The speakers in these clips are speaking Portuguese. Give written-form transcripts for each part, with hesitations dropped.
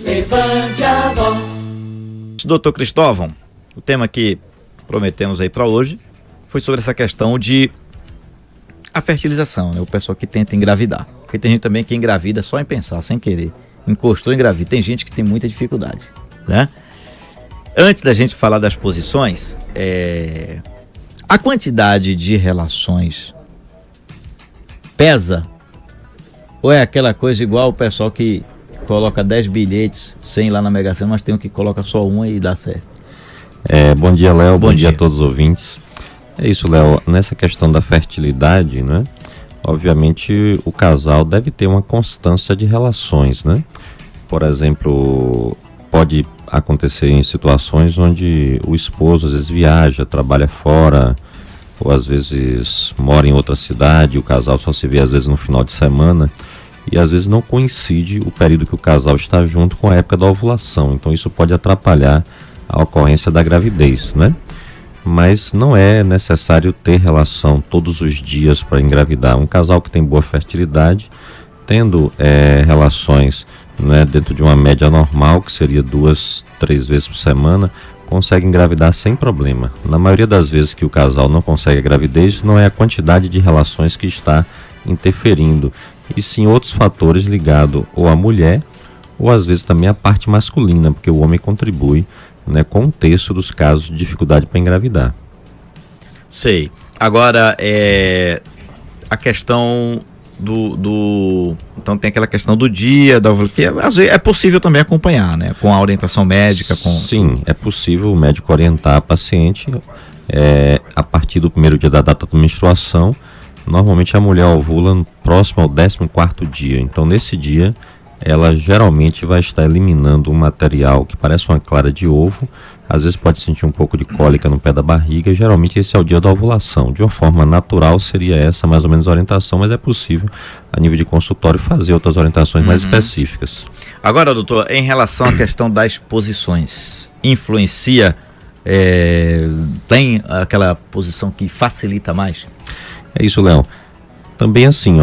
Levante a voz. Doutor Cristóvão, o tema que prometemos aí para hoje foi sobre essa questão de a fertilização, né? O pessoal que tenta engravidar. Porque tem gente também que engravida só em pensar, sem querer. Encostou, engravida. Tem gente que tem muita dificuldade, né? Antes da gente falar das posições, a quantidade de relações pesa? Ou é aquela coisa igual o pessoal que coloca 10 bilhetes, 100 lá na Mega Sena, mas tem um que coloca só uma e dá certo? Bom dia, Léo. Bom dia a todos os ouvintes. É isso, Léo. Nessa questão da fertilidade, né? Obviamente o casal deve ter uma constância de relações, né? Por exemplo, pode acontecer em situações onde o esposo às vezes viaja, trabalha fora, ou às vezes mora em outra cidade, o casal só se vê às vezes no final de semana, e às vezes não coincide o período que o casal está junto com a época da ovulação. Então isso pode atrapalhar a ocorrência da gravidez, né? Mas não é necessário ter relação todos os dias para engravidar. Um casal que tem boa fertilidade, tendo relações, né, dentro de uma média normal, que seria 2, 3 vezes por semana, consegue engravidar sem problema. Na maioria das vezes que o casal não consegue a gravidez, não é a quantidade de relações que está interferindo, e sim outros fatores ligados ou à mulher, ou às vezes também à parte masculina, porque o homem contribui, né, com 1/3 dos casos de dificuldade para engravidar. Sei. Agora, a questão então tem aquela questão do dia, que às vezes é possível também acompanhar, né? Com a orientação médica. Sim, é possível o médico orientar a paciente a partir do primeiro dia da data da menstruação. Normalmente a mulher ovula próximo ao 14º dia. Então nesse dia ela geralmente vai estar eliminando um material que parece uma clara de ovo. Às vezes pode sentir um pouco de cólica no pé da barriga. Geralmente esse é o dia da ovulação. De uma forma natural seria essa mais ou menos a orientação, mas é possível a nível de consultório fazer outras orientações mais específicas. Agora, doutor, em relação à questão das posições, influencia, tem aquela posição que facilita mais? É isso, Léo. Também assim,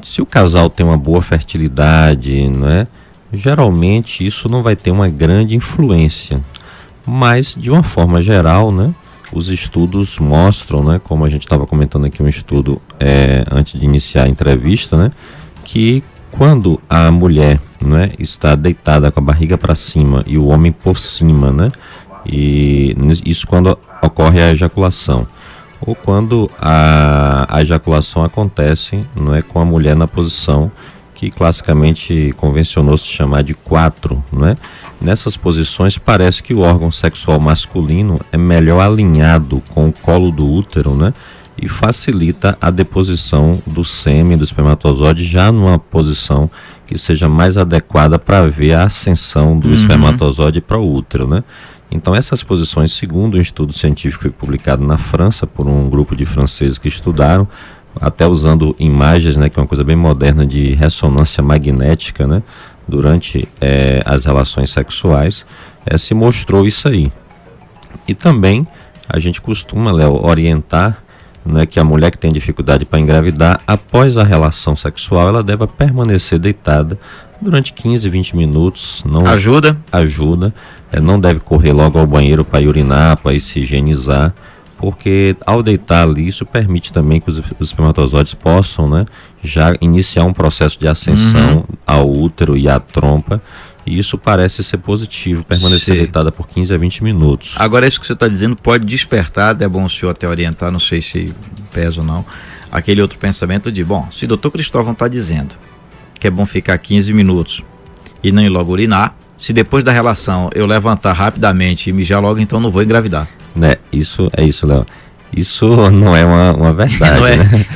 se o casal tem uma boa fertilidade, né, geralmente isso não vai ter uma grande influência. Mas, de uma forma geral, né, os estudos mostram, né, como a gente estava comentando aqui um estudo antes de iniciar a entrevista, né, que quando a mulher, né, está deitada com a barriga para cima e o homem por cima, né, e isso quando ocorre a ejaculação, ou quando a ejaculação acontece, não é, com a mulher na posição que classicamente convencionou se chamar de 4, né? Nessas posições parece que o órgão sexual masculino é melhor alinhado com o colo do útero, né? E facilita a deposição do sêmen, do espermatozoide, já numa posição que seja mais adequada para ver a ascensão do espermatozoide para o útero, né? Então essas posições, segundo um estudo científico publicado na França por um grupo de franceses que estudaram, até usando imagens, né, que é uma coisa bem moderna de ressonância magnética, né, durante as relações sexuais, se mostrou isso aí. E também a gente costuma, Léo, orientar, né, que a mulher que tem dificuldade para engravidar, após a relação sexual, ela deve permanecer deitada durante 15, 20 minutos. Ajuda, não deve correr logo ao banheiro para urinar, para se higienizar, porque ao deitar ali, isso permite também que os espermatozoides possam, né, já iniciar um processo de ascensão ao útero e à trompa, e isso parece ser positivo, permanecer deitada por 15 a 20 minutos. Agora, isso que você está dizendo pode despertar, é bom o senhor até orientar, não sei se pesa ou não, aquele outro pensamento de, se o doutor Cristóvão está dizendo que é bom ficar 15 minutos e não ir logo urinar, se depois da relação eu levantar rapidamente e mijar logo, então não vou engravidar. Né? Isso, Léo. Isso não é uma verdade.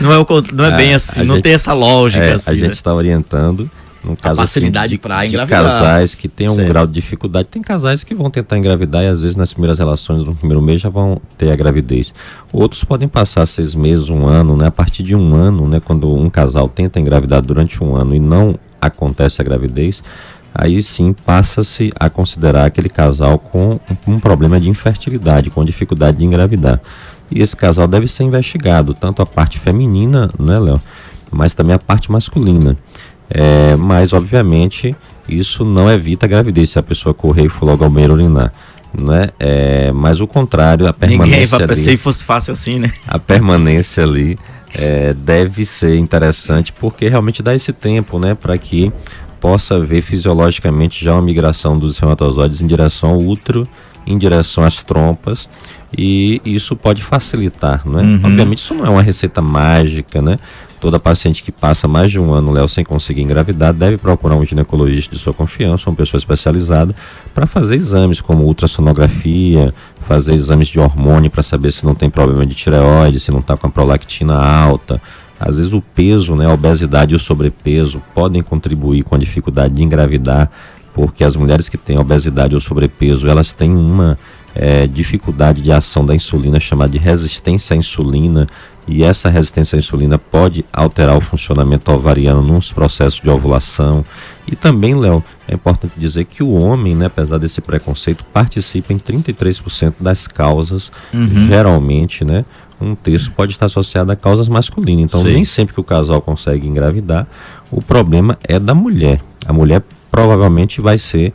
não é bem assim, não tem essa lógica assim. A gente está orientando, no caso a facilidade assim, para de engravidar. Casais que têm um grau de dificuldade. Tem casais que vão tentar engravidar e às vezes nas primeiras relações, no primeiro mês, já vão ter a gravidez. Outros podem passar 6 meses, 1 ano, né? A partir de 1 ano, né? Quando um casal tenta engravidar durante 1 ano e não acontece a gravidez, aí sim passa-se a considerar aquele casal com um problema de infertilidade, com dificuldade de engravidar. E esse casal deve ser investigado, tanto a parte feminina, né, Léo, mas também a parte masculina. Mas, obviamente, isso não evita a gravidez se a pessoa correr e for logo ao banheiro urinar, não é? Mas o contrário, a permanência Ninguém vai ali, pensar que fosse fácil assim, né? a permanência ali deve ser interessante, porque realmente dá esse tempo, né, para que possa haver fisiologicamente já uma migração dos espermatozoides em direção ao útero, em direção às trompas, e isso pode facilitar, né? Obviamente isso não é uma receita mágica, né? Toda paciente que passa mais de um ano, Léo, sem conseguir engravidar, deve procurar um ginecologista de sua confiança, uma pessoa especializada, para fazer exames como ultrassonografia, fazer exames de hormônio para saber se não tem problema de tireoide, se não está com a prolactina alta. Às vezes o peso, né, a obesidade e o sobrepeso podem contribuir com a dificuldade de engravidar, porque as mulheres que têm obesidade ou sobrepeso, elas têm uma dificuldade de ação da insulina chamada de resistência à insulina, e essa resistência à insulina pode alterar o funcionamento ovariano nos processos de ovulação. E também, Léo, é importante dizer que o homem, né, apesar desse preconceito, participa em 33% das causas, geralmente, né, um terço pode estar associado a causas masculinas. Então, Sim. nem sempre que o casal consegue engravidar, o problema é da mulher. A mulher provavelmente vai ser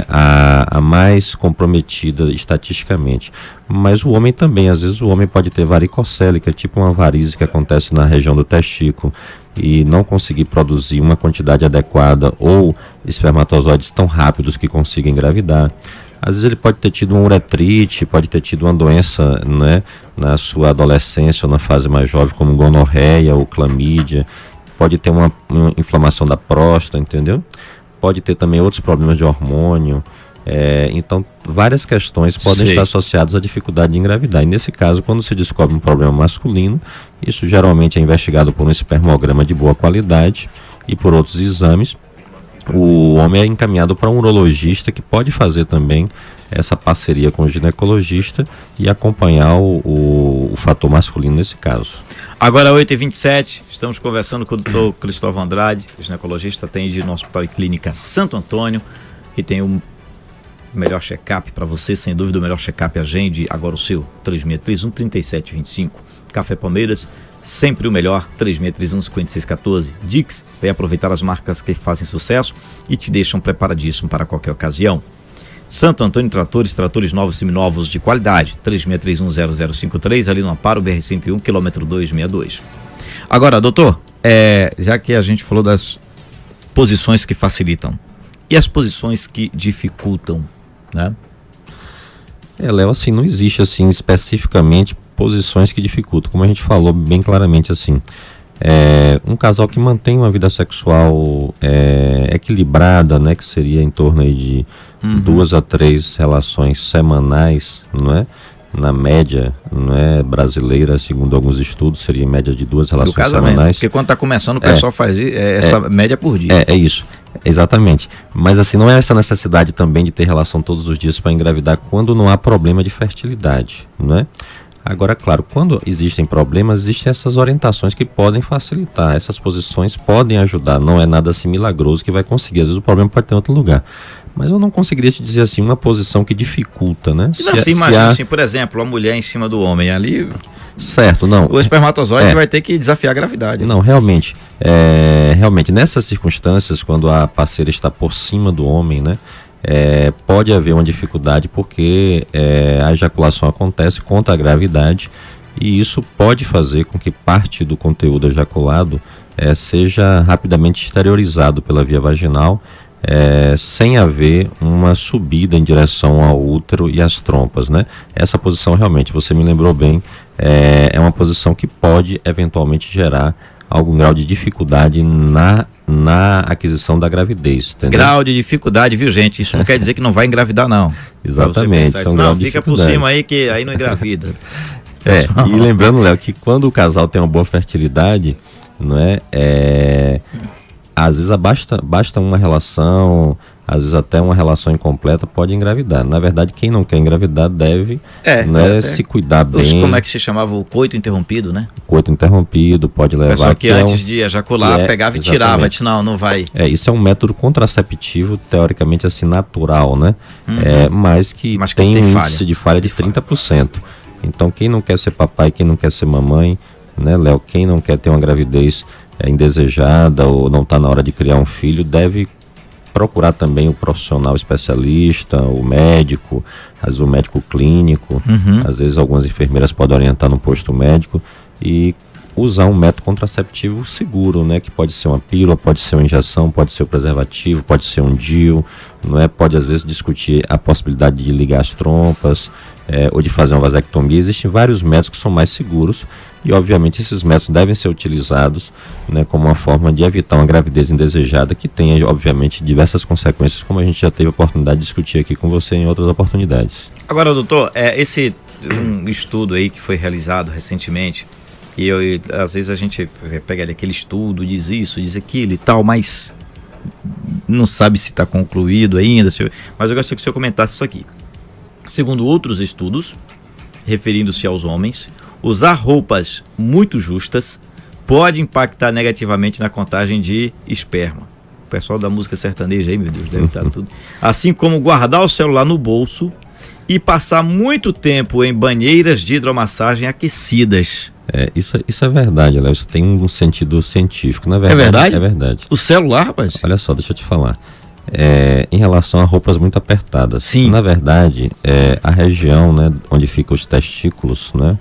a mais comprometida estatisticamente, mas o homem também. Às vezes o homem pode ter varicocele, que é tipo uma varize que acontece na região do testículo, e não conseguir produzir uma quantidade adequada ou espermatozoides tão rápidos que consiga engravidar. Às vezes ele pode ter tido uma uretrite, pode ter tido uma doença, né, na sua adolescência ou na fase mais jovem, como gonorreia ou clamídia, pode ter uma inflamação da próstata, entendeu? Pode ter também outros problemas de hormônio. Então, várias questões podem Sim. estar associadas à dificuldade de engravidar. E nesse caso, quando se descobre um problema masculino, isso geralmente é investigado por um espermograma de boa qualidade e por outros exames. O homem é encaminhado para um urologista, que pode fazer também essa parceria com o ginecologista e acompanhar o fator masculino nesse caso. Agora 8h27, estamos conversando com o Dr. Cristóvão Andrade, ginecologista, atende no Hospital e Clínica Santo Antônio, que tem o melhor check-up para você, sem dúvida o melhor check-up. Agende agora o seu, 3631-3725. Café Palmeiras, sempre o melhor, 3631-5614. Dix, vem aproveitar as marcas que fazem sucesso e te deixam preparadíssimo para qualquer ocasião. Santo Antônio Tratores novos e seminovos de qualidade, 3631-0053, ali no Amparo, BR-101, quilômetro 262. Agora, doutor, já que a gente falou das posições que facilitam, e as posições que dificultam, né? Léo, assim, não existe, assim, especificamente posições que dificultam, como a gente falou bem claramente, assim. Um casal que mantém uma vida sexual equilibrada, né, que seria em torno aí de 2 a 3 relações semanais, não é? Na média, não é, brasileira, segundo alguns estudos, seria em média de 2 relações semanais. Porque quando está começando o pessoal faz essa média por dia. É isso, exatamente. Mas assim, não é essa necessidade também de ter relação todos os dias para engravidar quando não há problema de fertilidade, não é? Agora, claro, quando existem problemas, existem essas orientações que podem facilitar, essas posições podem ajudar, não é nada assim milagroso que vai conseguir, às vezes o problema pode ter em outro lugar. Mas eu não conseguiria te dizer assim, uma posição que dificulta, né? Não, se imagina assim, por exemplo, a mulher em cima do homem ali, certo, não. o espermatozoide vai ter que desafiar a gravidade. Não, realmente, nessas circunstâncias, quando a parceira está por cima do homem, né? Pode haver uma dificuldade porque a ejaculação acontece contra a gravidade, e isso pode fazer com que parte do conteúdo ejaculado seja rapidamente exteriorizado pela via vaginal, sem haver uma subida em direção ao útero e às trompas, né? Essa posição realmente, você me lembrou bem, é uma posição que pode eventualmente gerar algum grau de dificuldade na aquisição da gravidez, entendeu? Grau de dificuldade, viu, gente? Isso não quer dizer que não vai engravidar, não. Exatamente. Não, fica por cima aí que aí não engravida. E lembrando, Léo, que quando o casal tem uma boa fertilidade, não às vezes basta uma relação, às vezes até uma relação incompleta pode engravidar. Na verdade, quem não quer engravidar deve se cuidar bem. Como é que se chamava o coito interrompido, né? O coito interrompido pode levar... Pessoa que antes de ejacular pegava e tirava, disse não vai. Isso é um método contraceptivo, teoricamente assim, natural, né? Mas que tem um índice de falha de 30%. Então, quem não quer ser papai, quem não quer ser mamãe, né, Léo? Quem não quer ter uma gravidez indesejada ou não está na hora de criar um filho, deve procurar também o profissional especialista, o médico, às vezes o médico clínico, às vezes algumas enfermeiras podem orientar no posto médico e usar um método contraceptivo seguro, né? Que pode ser uma pílula, pode ser uma injeção, pode ser o preservativo, pode ser um DIU, não é? Pode às vezes discutir a possibilidade de ligar as trompas, ou de fazer uma vasectomia. Existem vários métodos que são mais seguros e obviamente esses métodos devem ser utilizados, né, como uma forma de evitar uma gravidez indesejada que tenha obviamente diversas consequências, como a gente já teve a oportunidade de discutir aqui com você em outras oportunidades. Agora, doutor, esse um estudo aí que foi realizado recentemente, e às vezes a gente pega ali aquele estudo, diz isso, diz aquilo e tal, mas não sabe se está concluído ainda, mas eu gostaria que o senhor comentasse isso aqui. Segundo outros estudos, referindo-se aos homens, usar roupas muito justas pode impactar negativamente na contagem de esperma. O pessoal da música sertaneja aí, meu Deus, deve estar tudo. Assim como guardar o celular no bolso e passar muito tempo em banheiras de hidromassagem aquecidas. Isso é verdade, Léo. Isso tem um sentido científico. Na verdade, é verdade? É verdade. O celular, rapaz? Olha só, deixa eu te falar. Em relação a roupas muito apertadas. Sim. Na verdade, a região, né, onde ficam os testículos, né,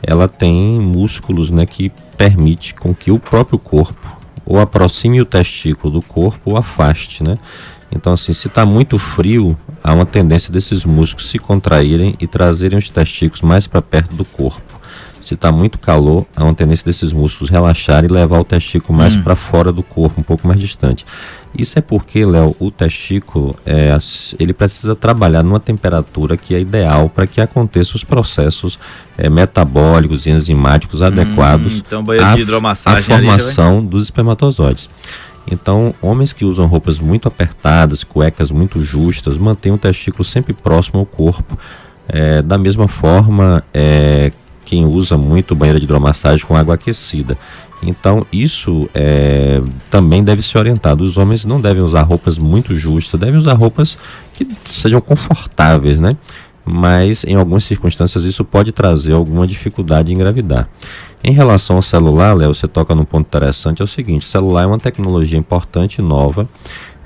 ela tem músculos, né, que permite com que o próprio corpo ou aproxime o testículo do corpo ou afaste, né? Então, assim, se está muito frio, há uma tendência desses músculos se contraírem e trazerem os testículos mais para perto do corpo. Se está muito calor, há uma tendência desses músculos relaxarem e levar o testículo mais para fora do corpo, um pouco mais distante. Isso é porque, Léo, o testículo, ele precisa trabalhar numa temperatura que é ideal para que aconteçam os processos metabólicos e enzimáticos adequados então, banheiro de hidromassagem à formação dos espermatozoides. Então, homens que usam roupas muito apertadas, cuecas muito justas, mantêm o testículo sempre próximo ao corpo. Da mesma forma, quem usa muito banheira de hidromassagem com água aquecida. Então, isso também deve ser orientado. Os homens não devem usar roupas muito justas, devem usar roupas que sejam confortáveis, né? Mas, em algumas circunstâncias, isso pode trazer alguma dificuldade em engravidar. Em relação ao celular, Léo, você toca num ponto interessante, é o seguinte: o celular é uma tecnologia importante e nova,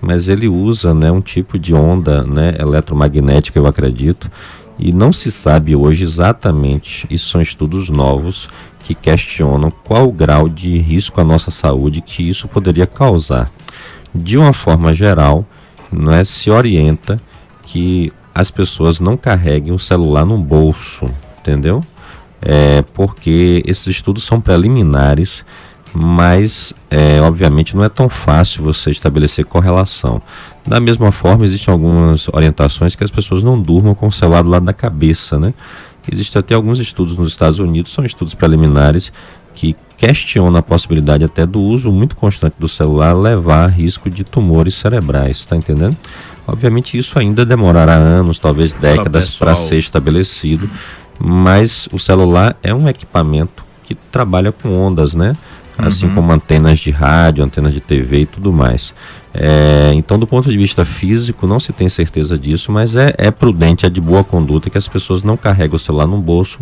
mas ele usa, né, um tipo de onda, né, eletromagnética, eu acredito, e não se sabe hoje exatamente, isso são estudos novos que questionam qual o grau de risco à nossa saúde que isso poderia causar. De uma forma geral, né, se orienta que as pessoas não carreguem o celular no bolso, entendeu? Porque esses estudos são preliminares, mas obviamente não é tão fácil você estabelecer correlação. Da mesma forma, existem algumas orientações que as pessoas não durmam com o celular do lado da cabeça, né? Existem até alguns estudos nos Estados Unidos, são estudos preliminares, que questionam a possibilidade até do uso muito constante do celular levar a risco de tumores cerebrais, está entendendo? Obviamente isso ainda demorará anos, talvez décadas, para ser estabelecido, mas o celular é um equipamento que trabalha com ondas, né? Assim como antenas de rádio, antenas de TV e tudo mais. Então, do ponto de vista físico, não se tem certeza disso, mas é prudente, é de boa conduta que as pessoas não carreguem o celular no bolso,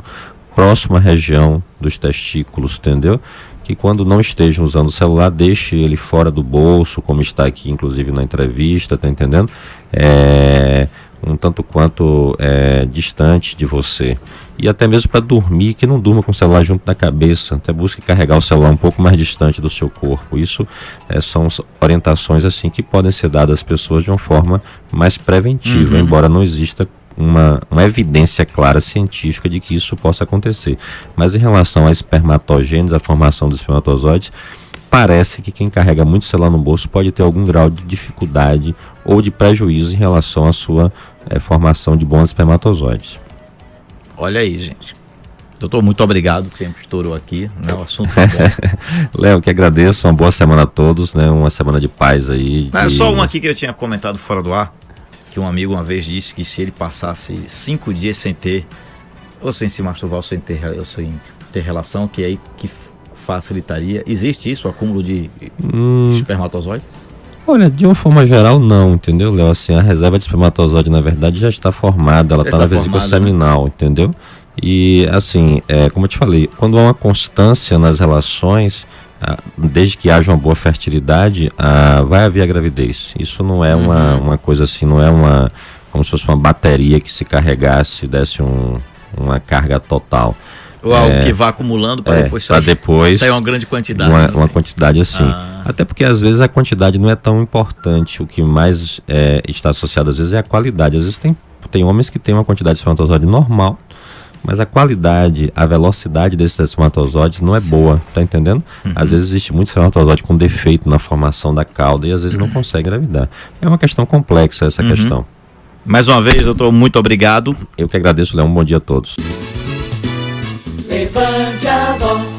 próximo à região dos testículos, entendeu? Que quando não estejam usando o celular, deixe ele fora do bolso, como está aqui, inclusive, na entrevista, tá entendendo? Um tanto quanto distante de você. E até mesmo para dormir, que não durma com o celular junto da cabeça, até busque carregar o celular um pouco mais distante do seu corpo. Isso são orientações assim que podem ser dadas às pessoas de uma forma mais preventiva, embora não exista uma evidência clara científica de que isso possa acontecer. Mas em relação à espermatogênese, a formação dos espermatozoides, parece que quem carrega muito celular no bolso pode ter algum grau de dificuldade ou de prejuízo em relação à sua formação de bons espermatozoides. Olha aí, gente. Doutor, muito obrigado. O tempo estourou aqui, né? O assunto tá bom. Léo, que agradeço. Uma boa semana a todos, né? Uma semana de paz aí. Só uma aqui que eu tinha comentado fora do ar, que um amigo uma vez disse que se ele passasse 5 dias sem ter, ou sem se masturbar, ou sem ter relação, que aí que facilitaria. Existe isso, o acúmulo de espermatozoide? Olha, de uma forma geral não, entendeu, Léo? Assim, a reserva de espermatozoide, na verdade, já está formada, ela está na vesícula seminal, né? Entendeu? E, assim, como eu te falei, quando há uma constância nas relações, desde que haja uma boa fertilidade, vai haver a gravidez. Isso não é uma coisa assim, não é como se fosse uma bateria que se carregasse, desse uma carga total. Ou algo que vá acumulando para depois sair uma grande quantidade. Uma quantidade assim. Até porque às vezes a quantidade não é tão importante. O que mais está associado às vezes é a qualidade. Às vezes tem homens que têm uma quantidade de espermatozoide normal, mas a qualidade, a velocidade desses espermatozoides não é boa, tá entendendo? Às vezes existe muito espermatozoide com defeito na formação da cauda e às vezes não consegue engravidar. É uma questão complexa essa questão. Mais uma vez, doutor, muito obrigado. Eu que agradeço, Léo. Um bom dia a todos. Levante a voz.